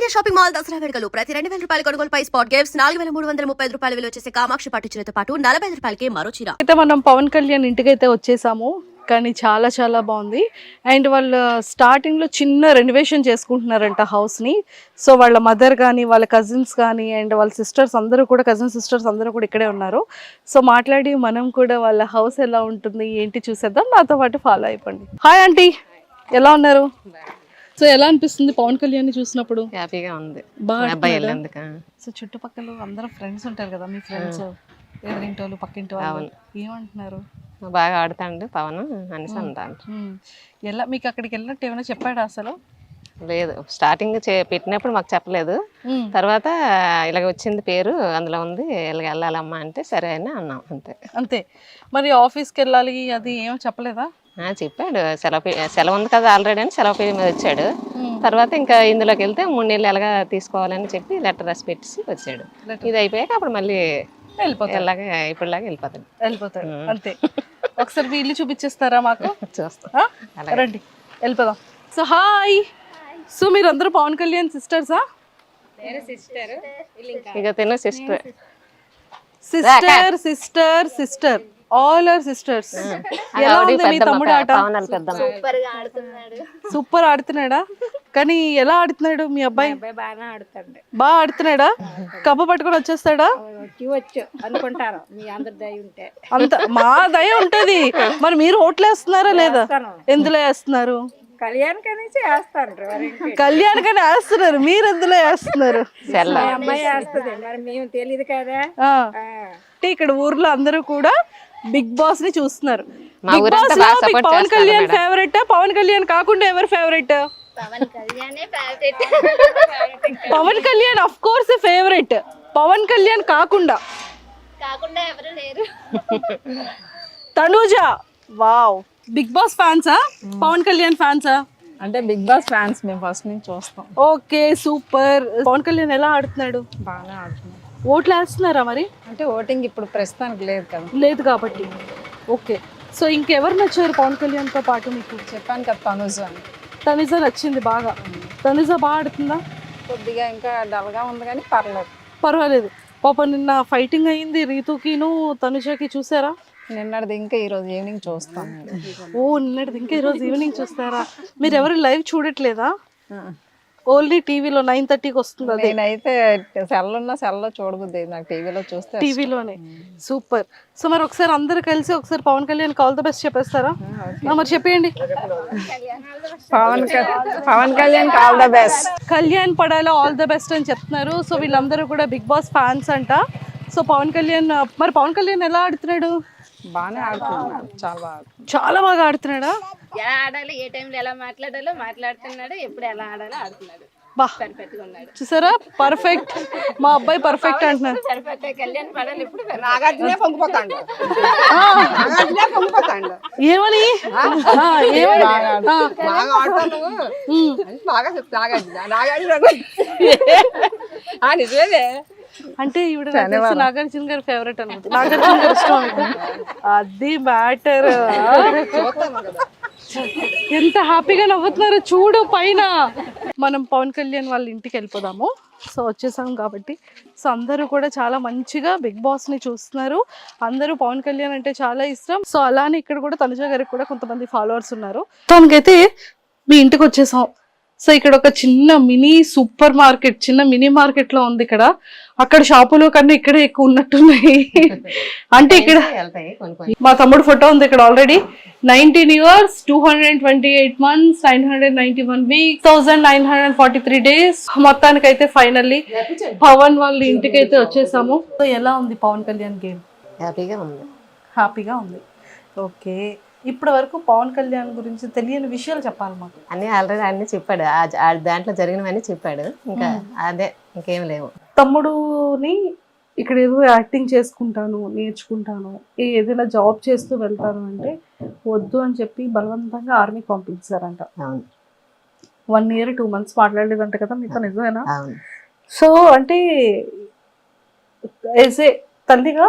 India shopping mall Dasara వేడుకలు ప్రతి 2000 రూపాయల కొనుగోలుపై స్పాట్ గిఫ్ట్స్ 4335 రూపాయల విలువ చేసే కామాక్షి పట్టు చీరతో పాటు 45 రూపాయలకి మరో చీర. అయితే మనం పవన్ కళ్యాణ్ ఇంటికైతే వచ్చేసాము, కానీ చాలా చాలా బాగుంది. అండ్ వాళ్ళు స్టార్టింగ్లో చిన్న రెనోవేషన్ చేసుకుంటున్నారంట హౌస్ని. సో వాళ్ళ మదర్ కానీ వాళ్ళ కజిన్స్ కానీ అండ్ వాళ్ళ సిస్టర్స్ అందరూ కూడా, కజిన్ సిస్టర్స్ అందరూ కూడా ఇక్కడే ఉన్నారు. సో మాట్లాడి మనం కూడా వాళ్ళ హౌస్ ఎలా ఉంటుంది ఏంటి చూసేద్దాం. నాతో పాటు ఫాలో అయిపోండి. హాయ్ ఆంటీ, ఎలా ఉన్నారు? సో ఎలా అనిపిస్తుంది పవన్ కళ్యాణ్ చూసినప్పుడు? హ్యాపీగా ఉంది. బాగా. సో చుట్టుపక్కల అందరూ ఫ్రెండ్స్ ఉంటారు కదా, మీ ఫ్రెండ్స్ ఎదురింటి వాళ్ళు పక్కింటి వాళ్ళు ఏమంటున్నారు? బాగా ఆడుతాండు పవన్ అనేసి అంటాను. ఎలా మీకు అక్కడికి వెళ్ళినట్టు ఏమైనా చెప్పాడా అసలు? లేదు, స్టార్టింగ్ పెట్టినప్పుడు మాకు చెప్పలేదు. తర్వాత ఇలాగ వచ్చింది పేరు అందులో ఉంది, ఇలాగ వెళ్ళాలమ్మా అంటే సరే అని అన్నాం, అంతే. అంతే. మరి ఆఫీస్కి వెళ్ళాలి అది ఏమో చెప్పలేదా? చెప్పాడు, సెలవు ఉంది కదా ఆల్రెడీ అని సెలవు పేరు మీద వచ్చాడు. తర్వాత ఇంకా ఇందులోకి వెళ్తే 3 నెలలు ఎలాగా తీసుకోవాలని చెప్పి లెటర్ రాసి పెట్టి వచ్చాడు. ఇది అయిపోయాక అప్పుడు మళ్ళీ వెళ్ళిపోతాడు, ఇప్పుడులాగా వెళ్ళిపోతాడు అంతే. ఒకసారి మీ ఇల్లు చూపించేస్తారా మాకు? చూస్తా, రండి వెళ్ళిపోదాం. So hi. సో మీరు అందరూ పవన్ కళ్యాణ్ సిస్టర్సా? ఇక తిను sister sister sister sister all are sisters. ఎలా ఉంది మీ తమ్ముడు ఆట? సూపర్ ఆడుతున్నాడా? కానీ ఎలా ఆడుతున్నాడు మీ అబ్బాయి? బాగా ఆడుతున్నాడా? కబ్బ పట్టుకొని వచ్చేస్తాడా? అనుకుంటారు మీ అందరి దయ ఉంటే. అంత మా దయ ఉంటది. మరి మీరు ఓట్లు వేస్తున్నారా లేదా? ఎందులో వేస్తున్నారు? కళ్యాణ్కని చేస్తారు, కళ్యాణ్కని వేస్తున్నారు, మీరు ఎందులో వేస్తున్నారు? అమ్మాయి వేస్తుంది, మరి మేము తెలియదు కదా. ఇక్కడ ఊర్లో అందరూ కూడా బిగ్ బాస్ ని చూస్తున్నారు. బిగ్ బాస్ లో పవన్ కళ్యాణ్ ఫేవరెట్? పవన్ కళ్యాణ్ కాకుండా ఎవరు favourite? Pawan Kalyan of course favourite. Pawan Kalyan కాకుండా ఎవరు లేరు. తనుజ. వావ్. బిగ్ బాస్ ఫ్యాన్సా పవన్ కళ్యాణ్ ఫ్యాన్సా? అంటే బిగ్ బాస్ ఫ్యాన్స్ మేము ఫస్ట్ నుంచి చూస్తాం. Okay super. పవన్ కళ్యాణ్ ఎలా ఆడుతున్నాడు? బాగా ఆడుతున్నాం. ఓట్లు వేస్తున్నారా మరి? అంటే ఓటింగ్ ఇప్పుడు ప్రస్తుతానికి లేదు కదా. లేదు కాబట్టి ఓకే. సో ఇంకెవరు నచ్చారు పవన్ కళ్యాణ్తో పాటు మీకు? చెప్పాను కదా తనుజ అని. తనుజ నచ్చింది బాగా. తనుజ బాగా ఆడుతుందా? కొద్దిగా ఇంకా డల్గా ఉంది కానీ పర్లేదు. పర్వాలేదు. పాప నిన్న ఫైటింగ్ అయింది రీతుకిను తనుజకి, చూసారా? నిన్నటిది ఇంకా ఈరోజు ఈవినింగ్ చూస్తాం. ఓ నిన్నటిది ఇంకా ఈరోజు ఈవినింగ్ చూస్తారా? మీరు ఎవరు లైవ్ చూడట్లేదా? ఓన్లీ టీవీలో 9:30కి వస్తుంది. నేనైతే సెల్లో చూడబుద్ది, నాకు టీవీలో చూస్తే టీవీలోనే. సూపర్. సో మరి ఒకసారి అందరు కలిసి ఒకసారి Pawan Kalyan all the best చెప్పేస్తారా? మరి చెప్పేయండి. Pawan Kalyan all the best. Kalyan పడాలో ఆల్ ద బెస్ట్ అని చెప్తున్నారు. సో వీళ్ళందరూ కూడా బిగ్ బాస్ ఫ్యాన్స్ అంట. సో పవన్ కళ్యాణ్, మరి పవన్ కళ్యాణ్ ఎలా ఆడుతున్నాడు? బాగానే ఆడుతున్నాడు, చాలా బాగా ఆడుతున్నాడా? ఎలా ఆడాలి, ఏ టైంలో ఎలా మాట్లాడుతున్నాడు, ఎప్పుడు ఎలా ఆడాలో ఆడుతున్నాడు. పర్ఫెక్ట్ గా ఉన్నాడు. చూసారా? పర్ఫెక్ట్. మా అబ్బాయి పర్ఫెక్ట్ అంటున్నారు. పర్ఫెక్ట్. కళ్యాణ్ పడాలి ఇప్పుడు నాగార్జునే పొంగిపోతాడు. ఏమని నిజమే. అంటే ఈవిడ నాగార్జున గారి ఫేవరెట్ అనమాట. నాగార్జున గారు ఇష్టం అంటే అది మ్యాటర్. ఎంత హ్యాపీగా నవ్వుతున్నారు చూడు పైన. మనం పవన్ కళ్యాణ్ వాళ్ళ ఇంటికి వెళ్ళిపోదాము. సో వచ్చేసాం కాబట్టి సో అందరూ కూడా చాలా మంచిగా బిగ్ బాస్ ని చూస్తున్నారు. అందరూ పవన్ కళ్యాణ్ అంటే చాలా ఇష్టం. సో అలానే ఇక్కడ కూడా తనుజ గారికి కూడా కొంతమంది ఫాలోవర్స్ ఉన్నారు. తనకైతే మీ ఇంటికి వచ్చేసాం. సో ఇక్కడ ఒక చిన్న మినీ సూపర్ మార్కెట్, చిన్న మినీ మార్కెట్ లో ఉంది ఇక్కడ. అక్కడ షాపులో కన్నా ఇక్కడే ఎక్కువ ఉన్నట్టున్నాయి. అంటే ఇక్కడ మా తమ్ముడు ఫోటో ఉంది ఇక్కడ already. 19 years 228 months 991 weeks 1943 days. మొత్తానికైతే ఫైనల్లీ పవన్ వాళ్ళ ఇంటికి అయితే వచ్చేసాము. సో ఎలా ఉంది పవన్ కళ్యాణ్ గేమ్? హ్యాపీగా ఉంది. హ్యాపీగా ఉంది. ఓకే. ఇప్పటి వరకు పవన్ కళ్యాణ్ గురించి తెలియని విషయాలు చెప్పాలి మాకు. అన్ని ఆల్రెడీ అన్ని చెప్పాడు, దాంట్లో జరిగినవన్నీ చెప్పాడు. ఇంకా అదే, ఇంకేం లేవు. తమ్ముడుని ఇక్కడ ఏదో యాక్టింగ్ చేసుకుంటాను, నేర్చుకుంటాను, ఏదైనా జాబ్ చేస్తూ వెళ్తాను అంటే వద్దు అని చెప్పి బలవంతంగా ఆర్మీకి పంపించారంట. 1 year 2 months మాట్లాడలేదంట కదా మీతో, నిజమేనా? సో అంటే ఏసే తల్లిగా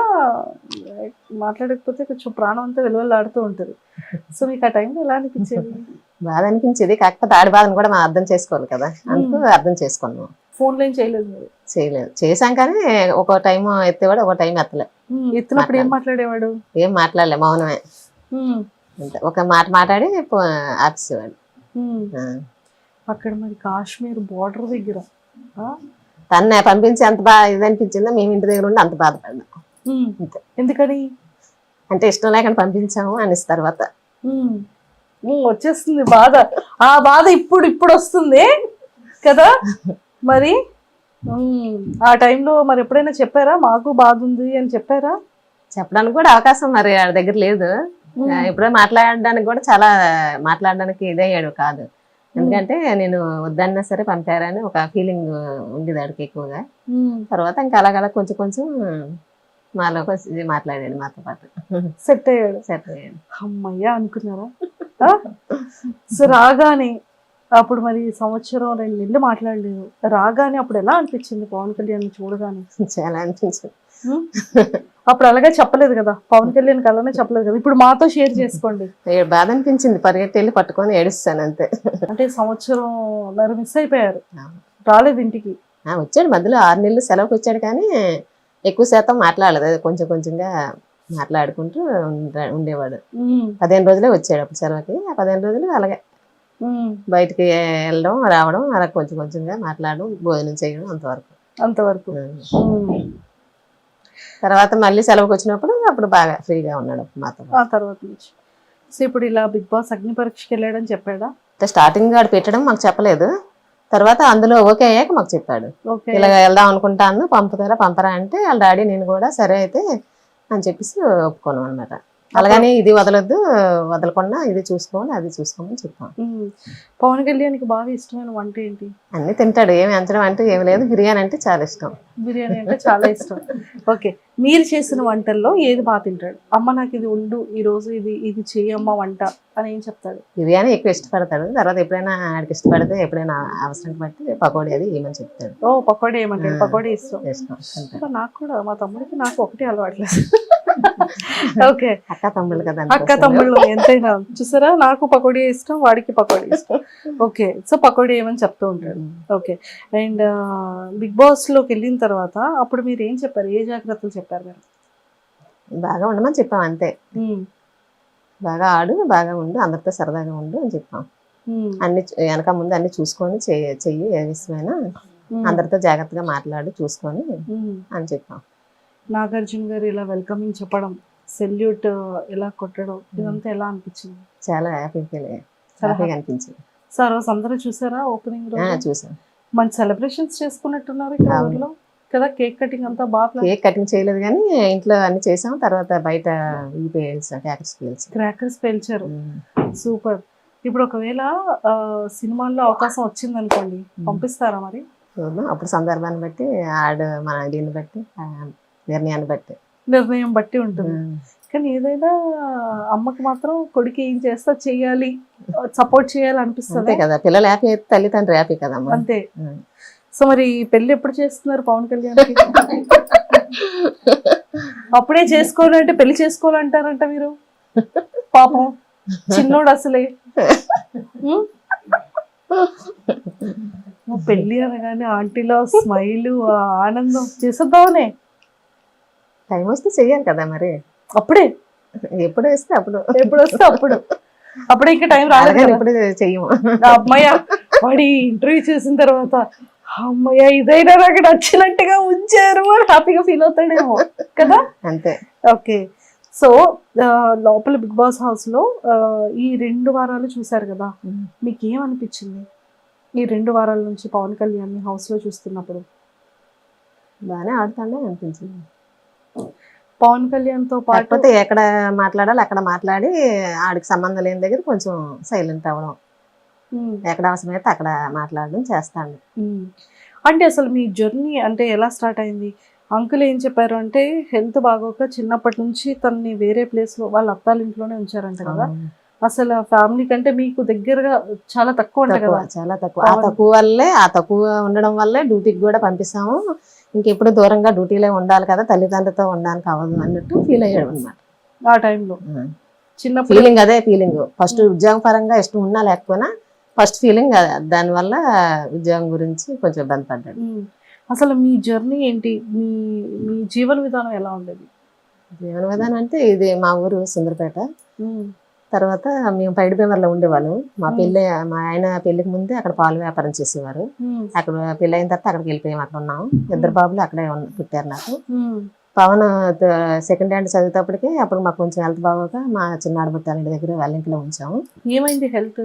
మాట్లాడకపోతే కొంచెం ప్రాణం అంతా వెలువలాడుతూ ఉంటుంది. సో మీకు ఆ టైంలో ఎలా అనిపించేది? బాధ అనిపించేది, కాకపోతే ఆడి బాధను కూడా మనం అర్థం చేసుకోవాలి కదా, అందుకు అర్థం చేసుకున్నాం. ఫోన్ లైన్ చేయలేదు మీరు? చేయలేదు, చేశాం కానీ ఒక టైం ఎత్తేవాడు, ఒక టైం ఎత్తలే. ఎత్తినప్పుడు ఏం మాట్లాడేవాడు? ఏం మాట్లాడలే, మౌనమే. అంతే, ఒక మాట మాట్లాడి ఆపేసేవాడు. అక్కడ మరి కాశ్మీర్ బోర్డర్ దగ్గర తన్నే పంపించి అంత బాగా ఇది అనిపించిందో, మేము ఇంటి దగ్గర ఉండి అంత బాధపడ్డాం. అంతే. ఎందుకని? అంటే ఇష్టం లేకుండా పంపించాము అనేసి తర్వాత వచ్చేస్తుంది బాధ. ఆ బాధ ఇప్పుడు వస్తుంది కదా మరి. ఆ టైంలో మరి ఎప్పుడైనా చెప్పారా మాకు బాధ ఉంది అని చెప్పారా? చెప్పడానికి కూడా అవకాశం మరి వాళ్ళ దగ్గర లేదు. ఎప్పుడో మాట్లాడడానికి కూడా చాలా మాట్లాడడానికి ఇదయ్యాడు కాదు. ఎందుకంటే నేను వద్దన్నా సరే పంపారని ఒక ఫీలింగ్ ఉండేది ఆడికి ఎక్కువగా. తర్వాత ఇంకా అలాగలా కొంచెం కొంచెం మాలో మాట్లాడాడు, మాతో పాటు సెట్ అయ్యాడు. అమ్మయ్యా అనుకున్నారా? సో రాగానే అప్పుడు మరి సంవత్సరం 2 నెలలు మాట్లాడలేదు. రాగానే అప్పుడు ఎలా అనిపించింది పవన్ కళ్యాణ్ చూడగానే? చాలా అనిపించింది. అప్పుడు అలాగే చెప్పలేదు కదా, పవన్ కళ్యాణ్ అలానే చెప్పలేదు కదా, ఇప్పుడు మాతో షేర్ చేసుకోండి. బాధ అనిపించింది, పరిగెత్తి వెళ్ళి పట్టుకొని ఏడుస్తాను అంతే. అంటే సంవత్సరం మిస్ అయిపోయారు, రాలేదు ఇంటికి. వచ్చాడు మధ్యలో 6 నెలలు సెలవుకి వచ్చాడు, కానీ ఎక్కువ శాతం మాట్లాడలేదు, కొంచెం కొంచెంగా మాట్లాడుకుంటూ ఉండేవాడు. 15 రోజులే వచ్చాడు అప్పుడు సెలవుకి. ఆ 15 రోజులు అలాగే బయటికి వెళ్ళడం రావడం, అలా కొంచెం కొంచెంగా మాట్లాడడం, భోజనం చేయడం, అంతవరకు. తర్వాత మళ్ళీ సెలవుకి వచ్చినప్పుడు అప్పుడు బాగా ఫ్రీగా ఉన్నాడు మాతో. ఆ తర్వాత నుంచి సో ఇప్పుడు ఇలా బిగ్ బాస్ అగ్ని పరీక్షకి వెళ్ళాడని చెప్పాడా? స్టార్టింగ్ ఆడు పెట్టడం మాకు చెప్పలేదు, తర్వాత అందులో ఓకే అయ్యాక మాకు చెప్పాడు. ఇలా వెళ్దాం అనుకుంటాను, పంపరా అంటే వాళ్ళ డాడీ నేను కూడా సరే అయితే అని చెప్పేసి ఒప్పుకోను అన్నమాట. అలాగని ఇది వదలకుండా ఇది చూసుకోమని అది చూసుకోమని చెప్పాం. పవన్ కళ్యాణ్కి బాగా ఇష్టమైన వంట ఏంటి? అన్ని తింటాడు, ఏమి అంచడం అంటే ఏమి లేదు. బిర్యానీ అంటే చాలా ఇష్టం. బిర్యానీ అంటే చాలా ఇష్టం. ఓకే, మీరు చేసిన వంటల్లో ఏది బాగా తింటాడు? అమ్మ నాకు ఇది ఉండు, ఈ రోజు ఇది చెయ్యమ్మ వంట అని ఏం చెప్తాడు? బిర్యానీ ఎక్కువ ఇష్టపడతాడు. తర్వాత ఎప్పుడైనా ఆడికి ఇష్టపడితే ఎప్పుడైనా అవసరం బట్టి పకోడీ అది ఏమని చెప్తాడు. ఓ పకోడీ ఏమంటాడు? పకోడీ ఇష్టం. నాకు కూడా, మా తమ్ముడికి నాకు ఒకటి అలవాట్లేదు. ఓకే, అక్క తమ్ముళ్ళు కదా, అక్క తమ్ముళ్ళు ఎంతైనా. చూసారా, నాకు పకోడీ ఇష్టం, వాడికి పకోడీ ఇష్టం. ఓకే, సో పకోడీ ఏమని చెప్తూ ఉంటాడు. ఓకే, అండ్ బిగ్ బాస్ లోకి వెళ్ళిన తర్వాత అప్పుడు మీరు ఏం చెప్పారు? ఏ జాగ్రత్తలు చెప్పారు మీరు? బాగా ఉండమని చెప్పాం అంతే. బాగా ఆడు, బాగా ఉండు, అందరితో సరదాగా ఉండు అని చెప్పాం. అన్ని వెనక ముందు అన్ని చూసుకొని చెయ్యి, ఏ విషయమైనా అందరితో జాగ్రత్తగా మాట్లాడు, చూసుకొని అని చెప్పాం. నాగార్జున గారు ఇలా వెల్కమింగ్ చెప్పడం, సెల్యూట్ ఇలా కొట్టడం, ఇదంతా ఎలా అనిపించింది? చాలా హ్యాపీగా అనిపించింది. సార్ రోజు అందరూ చూసారా ఓపెనింగ్ రోజు? చూసాం. మంచి సెలబ్రేషన్స్ చేసుకున్నట్టున్నారు ఇక్కడ ఊర్లో కదా. కేక్ కటింగ్ అంతా బాగా. కేక్ కటింగ్ చేయలేదు కానీ ఇంట్లో అన్ని చేసాం. తర్వాత బయట క్రాకర్స్ పేల్చారు. సూపర్. ఇప్పుడు ఒకవేళ సినిమాల్లో అవకాశం వచ్చింది అనుకోండి, పంపిస్తారా మరి? అప్పుడు సందర్భాన్ని బట్టి మన దీన్ని బట్టి నిర్ణయం బట్టి ఉంటుంది. కానీ ఏదైనా అమ్మకి మాత్రం కొడుకు ఏం చేస్తా చెయ్యాలి, సపోర్ట్ చేయాలి అనిపిస్తుంది కదా. పిల్లలు హ్యాపీ అయితే తల్లిదండ్రులు హ్యాపీ కదా. అంతే. సో మరి పెళ్లి ఎప్పుడు చేస్తున్నారు పవన్ కళ్యాణ్? అప్పుడే చేసుకోవాలంటే పెళ్లి చేసుకోవాలంటారంట మీరు. పాపం చిన్నోడు అసలే. పెళ్లి అనగానే ఆంటీలో స్మైల్, ఆనందం. చేసేద్దామనే. టైం వస్తే చెయ్యాలి కదా మరి. అప్పుడే ఎప్పుడు వస్తే అప్పుడు, అప్పుడే ఇంకా టైం రాలేదు. ఎప్పుడు చెయ్యము. అమ్మయ్య వాడి ఇంటర్వ్యూ చేసిన తర్వాత అమ్మయ్య ఇదైనా నాకు నచ్చినట్టుగా ఉంచారు అని హ్యాపీగా ఫీల్ అవుతాడేమో కదా. అంతే. ఓకే, సో లోపల బిగ్ బాస్ హౌస్ లో ఈ 2 వారాలు చూసారు కదా, మీకు ఏమనిపించింది ఈ 2 వారాల నుంచి పవన్ కళ్యాణ్ హౌస్ లో చూస్తున్నప్పుడు? బాగానే ఆడుతానే అనిపించింది. పవన్ కళ్యాణ్ తో పాటు ఎక్కడ మాట్లాడాలి అక్కడ మాట్లాడి, ఆడికి సంబంధం లేని దగ్గర కొంచెం సైలెంట్ అవ్వడం, ఎక్కడ అవసరమైతే అక్కడ మాట్లాడడం చేస్తాను. అంటే అసలు మీ జర్నీ అంటే ఎలా స్టార్ట్ అయింది? అంకుల్ ఏం చెప్పారు అంటే హెల్త్ బాగోక చిన్నప్పటి నుంచి తనని వేరే ప్లేస్ లో వాళ్ళ అత్తాల ఇంట్లోనే ఉంచారంట కదా. అసలు ఫ్యామిలీ కంటే మీకు దగ్గరగా చాలా తక్కువ ఉంటాయి కదా. చాలా తక్కువ. ఆ తక్కువ ఉండడం వల్లే డ్యూటీకి కూడా పంపిస్తాము. ఇంకెప్పుడు దూరంగా డ్యూటీలో ఉండాలి కదా, తల్లిదండ్రులతో ఉండడానికి అవ్వదు అన్నట్టు ఫీల్ అయ్యాడు అనమాట ఆ టైంలో. చిన్న ఫీలింగ్, అదే ఫీలింగ్. ఫస్ట్ ఉద్యోగ పరంగా ఇష్టం ఉన్నా లేకపోయినా ఫస్ట్ ఫీలింగ్ దానివల్ల ఉద్యోగం గురించి కొంచెం ఇబ్బంది పడ్డాడు. అసలు మీ జర్నీ ఏంటి, మీ మీ జీవన విధానం ఎలా ఉండేది? జీవన విధానం అంటే ఇది మా ఊరు సుందరపేట. తర్వాత మేము పైడిపేమర్లో ఉండేవాళ్ళం. మా ఆయన పెళ్లికి ముందే అక్కడ పాలు వ్యాపారం చేసేవారు. అక్కడ పెళ్లి అయిన తర్వాత అక్కడికి వెళ్ళిపోయాం. అక్కడ ఉన్నాము. 2 బాబులు అక్కడే పుట్టారు నాకు. పవన్ సెకండ్ హ్యాండ్ చదివేటప్పటికి అప్పుడు మాకు కొంచెం హెల్త్ బాగోక మా చిన్నాడు బుట్టాలంటి దగ్గర వాళ్ళ ఇంట్లో ఉంచాము. ఏమైంది హెల్త్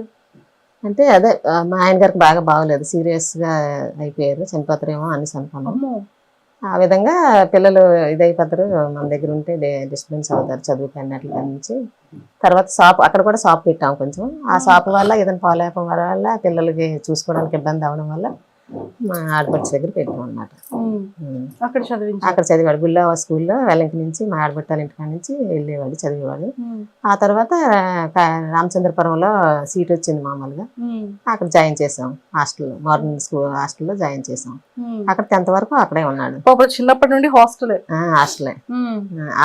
అంటే అదే మా ఆయన గారికి బాగా బాగోలేదు, సీరియస్ గా అయిపోయారు, చనిపోతారేమో అనేసి అనుకున్నాము. ఆ విధంగా పిల్లలు ఇదైపోతారు, మన దగ్గర ఉంటే డిస్టర్బెన్స్ అవుతారు చదువుకి అన్నట్ల నుంచి. తర్వాత షాప్ అక్కడ కూడా షాప్ పెట్టాము. కొంచెం ఆ షాప్ వల్ల ఏదైనా పాలేపం వల్ల పిల్లలకి చూసుకోవడానికి ఇబ్బంది అవడం వల్ల మా ఆడపడుచు దగ్గర పెట్టాం అన్నమాట. అక్కడ చదివాడు గుల్లా స్కూల్లో. వెల్లంకి నుంచి మా ఆడపట్టాల ఇంటికాడ నుంచి వెళ్ళేవాడు, చదివేవాడు. ఆ తర్వాత రామచంద్రపురంలో సీట్ వచ్చింది మామూలుగా. అక్కడ జాయిన్ చేసాం హాస్టల్లో, మార్నింగ్ స్కూల్ హాస్టల్లో జాయిన్ చేసాం. అక్కడ 10th వరకు అక్కడే ఉన్నాడు. చిన్నప్పటి నుండి హాస్టలే.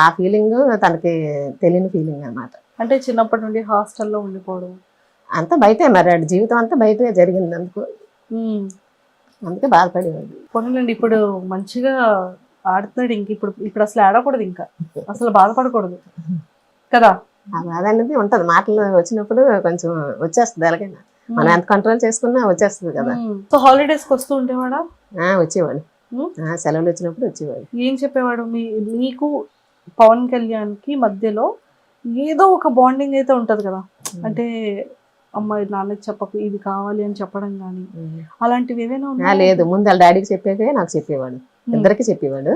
ఆ ఫీలింగ్ తనకి తెలియని ఫీలింగ్ అన్నమాట. అంటే చిన్నప్పటి నుండి హాస్టల్లో ఉండిపోవడం అంతా బయటే, మరి జీవితం అంతా బయటే జరిగింది అందుకు, అందుకే బాధపడేవాడు. పోనండి ఇప్పుడు మంచిగా ఆడుతున్నాడు. ఇంక ఇప్పుడు అసలు ఆడకూడదు, ఇంకా అసలు బాధపడకూడదు కదా. ఆ బాధ అనేది ఉంటది, మాటలు వచ్చినప్పుడు కొంచెం వచ్చేస్తుంది. ఎలాగైనా మనం ఎంత కంట్రోల్ చేసుకున్నా వచ్చేస్తుంది కదా. సో హాలిడేస్కి వస్తూ ఉండేవాడా? వచ్చేవాడు, సెలవులు వచ్చినప్పుడు వచ్చేవాడు. ఏం చెప్పేవాడు? మీకు పవన్ కళ్యాణ్కి మధ్యలో ఏదో ఒక బాండింగ్ అయితే ఉంటది కదా, అంటే అమ్మాయి నాన్నకి చెప్పకు ఇది కావాలి అని చెప్పడం కానీ అలాంటివి ఏదైనా ఉన్నా? లేదు, ముందు వాళ్ళ డాడీకి చెప్పాకే నాకు చెప్పేవాడు, ఇద్దరికి చెప్పేవాడు.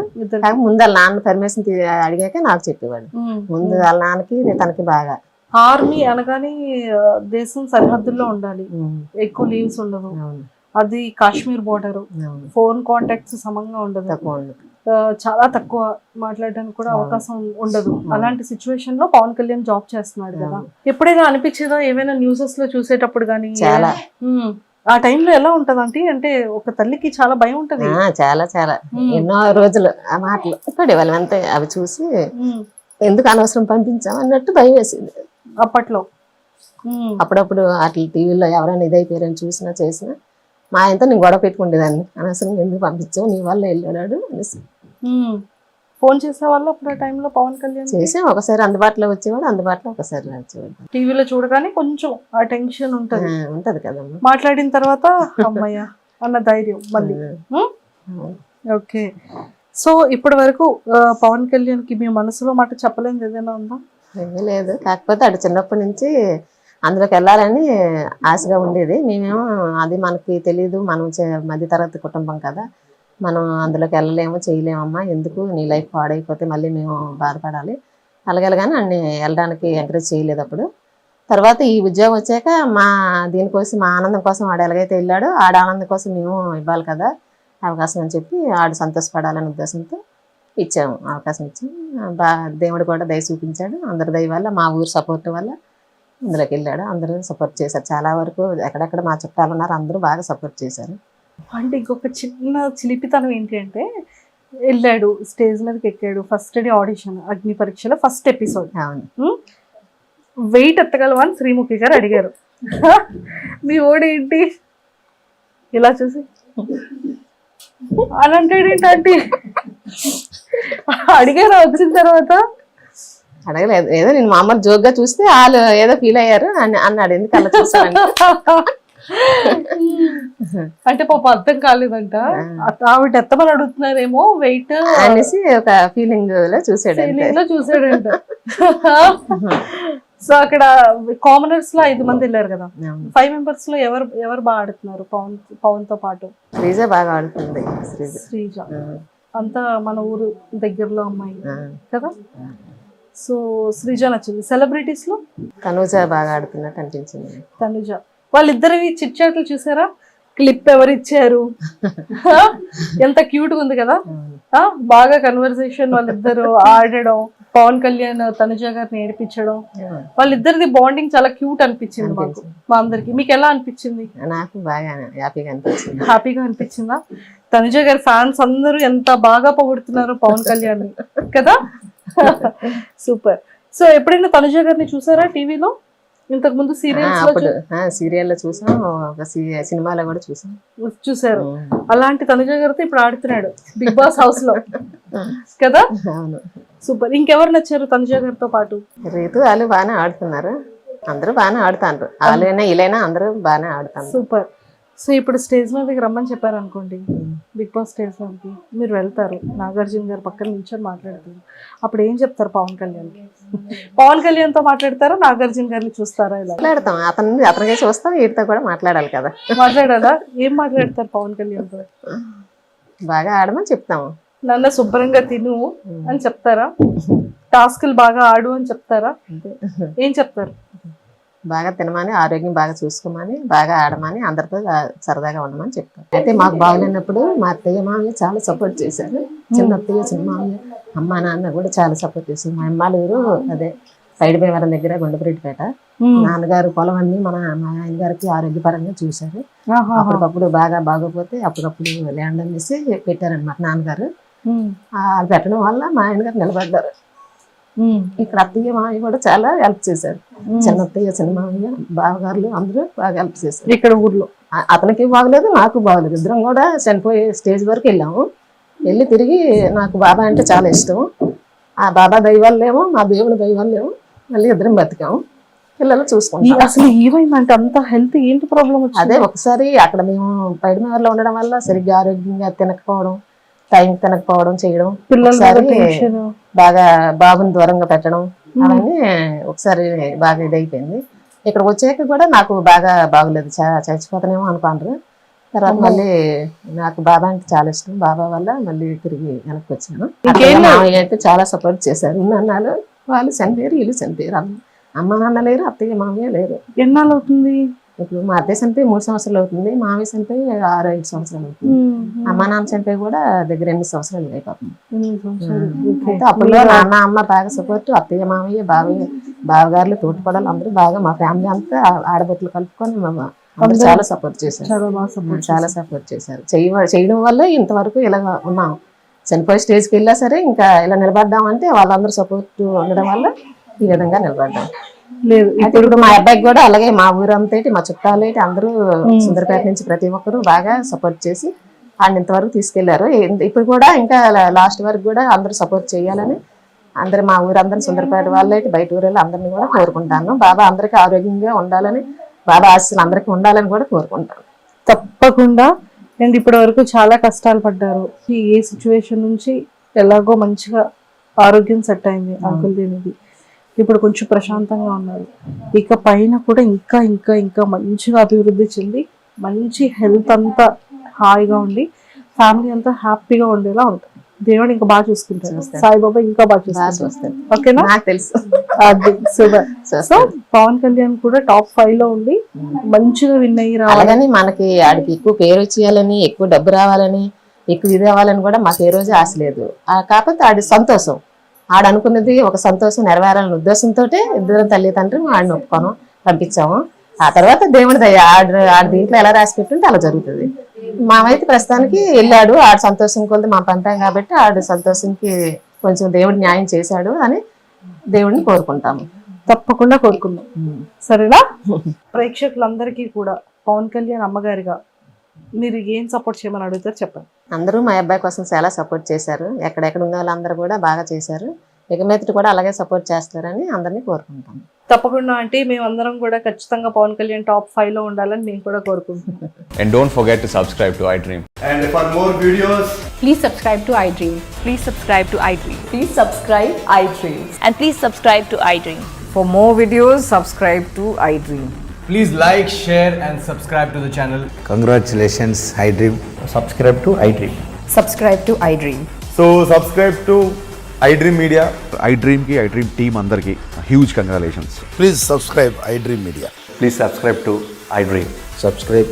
ముందు వాళ్ళ నాన్న పర్మిషన్ అడిగాక నాకు చెప్పేవాడు. ముందు వాళ్ళ నాన్నకి తనకి బాగా. ఆర్మీ అనగానే దేశం సరిహద్దుల్లో ఉండాలి, ఎక్కువ లీవ్స్ ఉండవు, అది కాశ్మీర్ బోర్డర్, ఫోన్ కాంటాక్ట్స్ సమంగా ఉండదు, చాలా తక్కువ మాట్లాడడానికి కూడా అవకాశం ఉండదు. అలాంటి సిచ్యువేషన్ లో పవన్ కళ్యాణ్ జాబ్ చేస్తున్నాడు కదా. ఎప్పుడైనా అనిపించేదా ఏమైనా న్యూసెస్ లో చూసేటప్పుడు కానీ? చాలా. ఆ టైంలో ఎలా ఉంటది అంటే ఒక తల్లికి చాలా భయం ఉంటది. చాలా చాలా ఎన్నో రోజులు ఆ మాటలు పడేవాళ్ళం అంతే. అవి చూసి ఎందుకు అనవసరం పంపించాం అన్నట్టు భయం వేసింది అప్పట్లో. అప్పుడప్పుడు అట్లా టీవీలో ఎవరైనా ఇదైపోయారని చూసినా చేసినా మా ఆయనతో నేను గొడవ పెట్టుకుండేదాన్ని, అనవసరం ఎందుకు పంపించావు, నీ వల్ల వెళ్ళాడు అనేసి. ఫోన్ చేసే వాళ్ళు అప్పుడు ఆ టైంలో పవన్ కళ్యాణ్ చేసాం. ఒకసారి అందుబాటులో వచ్చేవాడు, అందుబాటులో ఒకసారి వచ్చేవాడు. టీవీలో చూడగానే కొంచెం ఆ టెన్షన్ ఉంటది కదా. మాట్లాడిన తర్వాత అమ్మయ్య అన్న ధైర్యం మళ్ళీ. ఓకే, సో ఇప్పటి వరకు పవన్ కళ్యాణ్ కి మీ మనసులో మాట చెప్పలేనిది ఏదైనా ఉందా? ఏమీ లేదు, కాకపోతే అటు చిన్నప్పటి నుంచి అందులోకి వెళ్ళాలని ఆశగా ఉండేది. మేమేమో అది మనకి తెలియదు, మనం మధ్యతరగతి కుటుంబం కదా, మనం అందులోకి వెళ్ళలేము చేయలేమమ్మా, ఎందుకు నీ లైఫ్ పాడైపోతే మళ్ళీ మేము బాధపడాలి అలాగేలాగాని అన్ని వెళ్ళడానికి ఎంకరేజ్ చేయలేదు అప్పుడు. తర్వాత ఈ ఉద్యోగం వచ్చాక దీనికోసం మా ఆనందం కోసం ఆడు ఎలాగైతే వెళ్ళాడో ఆడ ఆనందం కోసం మేము ఇవ్వాలి కదా అవకాశం అని చెప్పి ఆడు సంతోషపడాలనే ఉద్దేశంతో ఇచ్చాము, అవకాశం ఇచ్చాము. దేవుడు కూడా దయ చూపించాడు, అందరి దయ వల్ల, మా ఊరు సపోర్ట్ వల్ల అందులోకి వెళ్ళాడు. అందరూ సపోర్ట్ చేశారు, చాలా వరకు ఎక్కడెక్కడ మా చుట్టాలు ఉన్నారు అందరూ బాగా సపోర్ట్ చేశారు. అంటే ఇంకొక చిన్న చిలిపితనం ఏంటి అంటే, వెళ్ళాడు స్టేజ్ మీదకి ఎక్కాడు, ఫస్ట్ డే ఆడిషన్ అగ్ని పరీక్షలో ఫస్ట్ ఎపిసోడ్. అవును, వెయిట్ ఎత్తగలవా అని శ్రీముఖి గారు అడిగారు. మీ ఓడేంటి ఇలా చూసి అని అంటాడేంటి? అడిగారు వచ్చిన తర్వాత? అడగలేదు, ఏదో నేను మామూలు జోక్గా చూస్తే వాళ్ళు ఏదో ఫీల్ అయ్యారు అన్నాడు. ఎందుకు అలా చూసాను అంటే పాప అర్థం కాలేదంట, ఆవిడ ఎత్తమని అడుగుతున్నారేమో వెయిట్ అనేసి ఒక ఫీలింగ్ లో చూసాడంట. సో అక్కడ కామనర్స్ లో 5 మంది వెళ్ళారు కదా, 5 మెంబర్స్ లో ఎవరు బాగా ఆడుతున్నారు పవన్ తో పాటు? శ్రీజ బాగా ఆడుతుంది. శ్రీజ అంతా మన ఊరు దగ్గరలో అమ్మాయి కదా. సో శ్రీజ నచ్చింది. సెలబ్రిటీస్ లో తనుజ బాగా ఆడుతున్నట్టు అనిపించింది. తనుజ వాళ్ళిద్దరివి చిట్ చాట్లు చూసారా? క్లిప్ ఎవరు ఇచ్చారు, ఎంత క్యూట్ గా ఉంది కదా, బాగా కన్వర్సేషన్, వాళ్ళిద్దరు ఆడడం, పవన్ కళ్యాణ్ తనుజ గారిని ఏడిపించడం, వాళ్ళిద్దరిది బాండింగ్ చాలా క్యూట్ అనిపించింది మాకు, మా అందరికి. మీకు ఎలా అనిపించింది? నాకు బాగా హ్యాపీగా అనిపించింది. హ్యాపీగా అనిపించిందా? తనుజ గారి ఫ్యాన్స్ అందరూ ఎంత బాగా పొగుడుతున్నారు పవన్ కళ్యాణ్ కదా. సూపర్. సో ఎప్పుడైనా తనుజ గారిని చూసారా టీవీలో? ఇంతకు ముందు సీరియల్స్ అప్పుడు సీరియల్లో చూసాం, ఒక సినిమాలో కూడా చూసాం. చూసారు. అలాంటి తనుజ గారితో ఇప్పుడు ఆడుతున్నాడు బిగ్ బాస్ హౌస్ లో కదా. అవును. సూపర్. ఇంకెవరు నచ్చారు తనుజ గారితో పాటు? రీతు వాళ్ళు బాగానే ఆడుతున్నారు, అందరూ బాగానే ఆడుతారు. వాళ్ళైనా వీళ్ళైనా అందరూ బాగానే ఆడుతారు. సూపర్. సో ఇప్పుడు స్టేజ్ మీదకి రమ్మని చెప్పారు అనుకోండి, బిగ్ బాస్ స్టేజ్ మీదకి మీరు వెళ్తారు, నాగార్జున గారు పక్కన నిల్చొని మాట్లాడతారు, అప్పుడు ఏం చెప్తారు పవన్ కళ్యాణ్కి? పవన్ కళ్యాణ్తో మాట్లాడతారా, నాగార్జున గారిని చూస్తారా? ఇలా మాట్లాడతాం, అతనికి చూస్తాం, వీటితో కూడా మాట్లాడాలి కదా. మాట్లాడాలా? ఏం మాట్లాడతారు పవన్ కళ్యాణ్తో? బాగా ఆడమని చెప్తాము. నన్ను శుభ్రంగా తిను అని చెప్తారా? టాస్కులు బాగా ఆడు అని చెప్తారా? ఏం చెప్తారు? బాగా తినమని, ఆరోగ్యం బాగా చూసుకోమని, బాగా ఆడమని, అందరితో సరదాగా ఉండమని చెప్తాను. అయితే మాకు బాగులేనప్పుడు మా అత్తయ్య మామయ్య చాలా సపోర్ట్ చేశారు. చిన్న అత్తయ్య, చిన్న మామయ్య, అమ్మ నాన్న కూడా చాలా సపోర్ట్ చేశారు. మా అమ్మాలూరు అదే సైడ్ భీమవరం దగ్గర గుండెపరెడ్డిపేట. నాన్నగారు పొలం అన్ని మా ఆయన గారికి ఆరోగ్యపరంగా చూశారు. అప్పటికప్పుడు బాగా బాగోపోతే అప్పుడప్పుడు ల్యాండ్ అనేసి పెట్టారనమాట నాన్నగారు. అది పెట్టడం వల్ల మా ఆయన గారు నిలబడ్డారు. ఇక్కడ అత్తయ్య మామయ్య కూడా చాలా హెల్ప్ చేశారు. చిన్న అత్తయ్య, చిన్న మామయ్య, బావగారులు అందరూ బాగా హెల్ప్ చేశారు. ఇక్కడ ఊర్లో అతనికి బాగలేదు, నాకు బాగలేదు. ఇద్దరం కూడా చనిపోయే స్టేజ్ వరకు వెళ్ళాము. వెళ్ళి తిరిగి నాకు బాబా అంటే చాలా ఇష్టం. ఆ బాబా దైవాలేమో, మా దేవుని దైవాలేమో మళ్ళీ ఇద్దరం బతికాము. పిల్లలు చూసుకుంటాం. అసలు ఏమైందంటే అంత హెల్త్ ఏంటి ప్రాబ్లం? అదే ఒకసారి అక్కడ మేము పైడిమేరలో ఉండడం వల్ల సరిగ్గా ఆరోగ్యంగా తినకపోవడం, టైం తినకపోవడం చేయడం, పిల్లలు బాగా బాబుని దూరంగా పెట్టడం, అవన్నీ ఒకసారి బాగా ఇదైపోయింది. ఇక్కడ వచ్చాక కూడా నాకు బాగా బాగలేదు, చచ్చిపోతానేమో అనుకుంటారు. తర్వాత మళ్ళీ నాకు బాబా అంటే చాలా ఇష్టం. బాబా వల్ల మళ్ళీ తిరిగి వెనక్కి వచ్చాను. మామయ్య అయితే చాలా సపోర్ట్ చేశారు. అన్నాళ్ళు వాళ్ళు చనిపోయారు, వీళ్ళు చనిపోయారు. అమ్మ నాన్న లేరు, అత్తయ్య మామయ్య లేరు. ఎన్నాళ్ళు అవుతుంది? ఇప్పుడు మా అత్తయ్య చనిపోయి 3 సంవత్సరాలు అవుతుంది, మామయ్య చనిపోయి 6-5 సంవత్సరాలు అవుతుంది. అమ్మ నాన్న చనిపోయి కూడా దగ్గర 8 సంవత్సరాలు అయిపోతుంది. అయితే అప్పుడు నాన్న అమ్మ బాగా సపోర్ట్, అత్తయ్య మామయ్య బావగారులు తోటిపడాలి అందరూ బాగా, మా ఫ్యామిలీ అంతా ఆడబొట్లు కలుపుకొని అందరూ చాలా సపోర్ట్ చేశారు. చాలా సపోర్ట్ చేశారు. చేయడం వల్ల ఇంతవరకు ఇలా ఉన్నాం. చనిపోయే స్టేజ్కి వెళ్ళా సరే ఇంకా ఇలా నిలబడ్డామంటే వాళ్ళందరూ సపోర్ట్ ఉండడం వల్ల ఈ విధంగా నిలబడ్డాం. లేదు అయితే ఇప్పుడు మా అబ్బాయికి కూడా అలాగే మా ఊరంతా మా చుట్టాలు అందరూ సుందరపేట నుంచి ప్రతి ఒక్కరు బాగా సపోర్ట్ చేసి ఆయన ఇంతవరకు తీసుకెళ్లారు. ఇప్పుడు కూడా ఇంకా లాస్ట్ వరకు కూడా అందరూ సపోర్ట్ చేయాలని అందరు మా ఊరందరూ సుందరపేట వాళ్ళు బయట ఊరేళ్ళు అందరినీ కూడా కోరుకుంటాను. బాబా అందరికీ ఆరోగ్యంగా ఉండాలని, బాబా ఆశీస్సులు అందరికీ ఉండాలని కూడా కోరుకుంటాను. తప్పకుండా. అండ్ ఇప్పటి వరకు చాలా కష్టాలు పడ్డారు. ఏ సిచ్యువేషన్ నుంచి ఎలాగో మంచిగా ఆరోగ్యం సెట్ అయింది అంకుల్ దీనికి. ఇప్పుడు కొంచెం ప్రశాంతంగా ఉన్నారు. ఇక పైన కూడా ఇంకా ఇంకా ఇంకా మంచిగా అభివృద్ధి చెంది మంచి హెల్త్ అంతా హాయిగా ఉండి ఫ్యామిలీ అంతా హ్యాపీగా ఉండేలా ఉంటుంది. దేవుడు ఇంకా బాగా చూసుకుంటారు. సాయిబాబా ఇంకా బాగా చూసుకుంటారు. ఓకేనా? నాకు తెలుసు. అది సూపర్. సో పవన్ కళ్యాణ్ కూడా టాప్ 5 లో ఉండి మంచిగా విన్ అయ్యి రావాలని, మనకి ఆడికి ఎక్కువ పేరు వచ్చేయాలని, ఎక్కువ డబ్బు రావాలని, ఎక్కువ ఇది అవ్వాలని కూడా మాకు ఏ రోజు ఆశ లేదు. కాకపోతే ఆడి సంతోషం, ఆడ అనుకున్నది ఒక సంతోషం నెరవేరాలనే ఉద్దేశంతో ఇద్దరు తల్లిదండ్రులు ఆడిని ఒప్పుకోను పంపించాము. ఆ తర్వాత దేవుడి దయ, ఆడ దీంట్లో ఎలా రాసి పెట్టుంటే అలా జరుగుతుంది. మామైతే ప్రస్తుతానికి వెళ్ళాడు, ఆడ సంతోషం కొద్ది మా పంపాం కాబట్టి ఆడు సంతోషంకి కొంచెం దేవుడు న్యాయం చేశాడు అని దేవుడిని కోరుకుంటాము. తప్పకుండా కోరుకుందాం. సరేనా? ప్రేక్షకులందరికీ కూడా పవన్ కళ్యాణ్ అమ్మగారిగా మీరు ఏం సపోర్ట్ చేయమని అడుగుతారు చెప్పండి. అందరూ మా అబ్బాయి కోసం చాలా సపోర్ట్ చేశారు. ఎక్కడెక్కడ ఉన్న వాళ్ళందరూ కూడా బాగా చేశారు. ఇక మీదట కూడా అలాగే సపోర్ట్ చేస్తారని అందరినీ కోరుకుంటాం. తప్పకుండా అంటే మేమందరం కూడా ఖచ్చితంగా పవన్ కళ్యాణ్ టాప్ 5 లో ఉండాలని మేము కూడా కోరుకుంటున్నాం. And don't forget to subscribe to iDream. And for more videos, please subscribe to iDream. Please subscribe to iDream. Please subscribe iDream. And please subscribe to iDream. For more videos, subscribe to iDream. please like, share and subscribe to the channel. Congratulations, iDream. Subscribe to iDream. Subscribe to iDream. So subscribe to iDream Media. iDream ki iDream team andarki huge congratulations. Please subscribe iDream Media. Please subscribe to iDream. Subscribe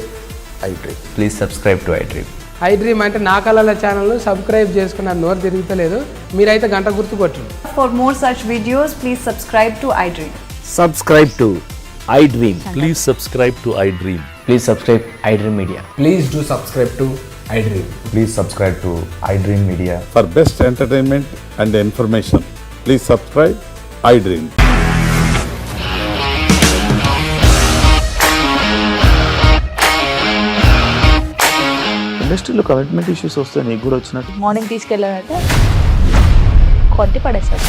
iDream. Please subscribe to iDream. iDream అంటే నా కళల channel subscribe చేసుకున్న నోరు తిరుగుతలేదు, మీరైతే గంట గుర్తు కొట్టండి. For more such videos, please subscribe to iDream. Subscribe to iDream. Please subscribe to iDream. Please subscribe iDream Media. Please do subscribe to iDream. Please subscribe to iDream Media. For best entertainment and information, please subscribe iDream. ఇండస్ట్రీలో commitment issues వస్తే నీకు కూడా వచ్చినట్టు. Morning తీసుకెళ్ళాలంటే కొట్టి పడేస్తారు.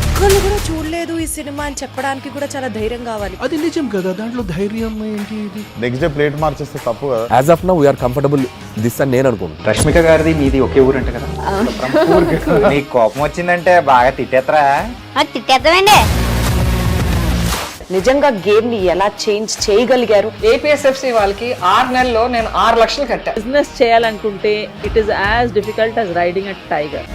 ఒక్కళ్ళు కూడా చూడలేదు ఈ సినిమా అని చెప్పడానికి కూడా చాలా ధైర్యం కావాలి. అది నిజం కదా, దాంట్లో ధైర్యం ఏంటి ఇది? నెక్స్ట్ డే ప్లేట్ మార్చేస్తే తప్పు కదా. As of now we're comfortable this అని నేను అనుకుంటున్నాను. రష్మిక గారిది మీది ఒకే ఊరు అంట కదా. నీకు కోపం వచ్చిందంటే బాగా తిట్టేత్తరా? తిట్టేద్దామండి. నిజంగా గేమ్ ని ఎలా చేంజ్ చేయగలిగారు? ఏపీఎస్ఎఫ్సి వాళ్ళకి 6 నెలల్లో నేను 6 లక్షలు కట్టా. బిజినెస్ చేయాలనుకుంటే it is as difficult as riding a tiger.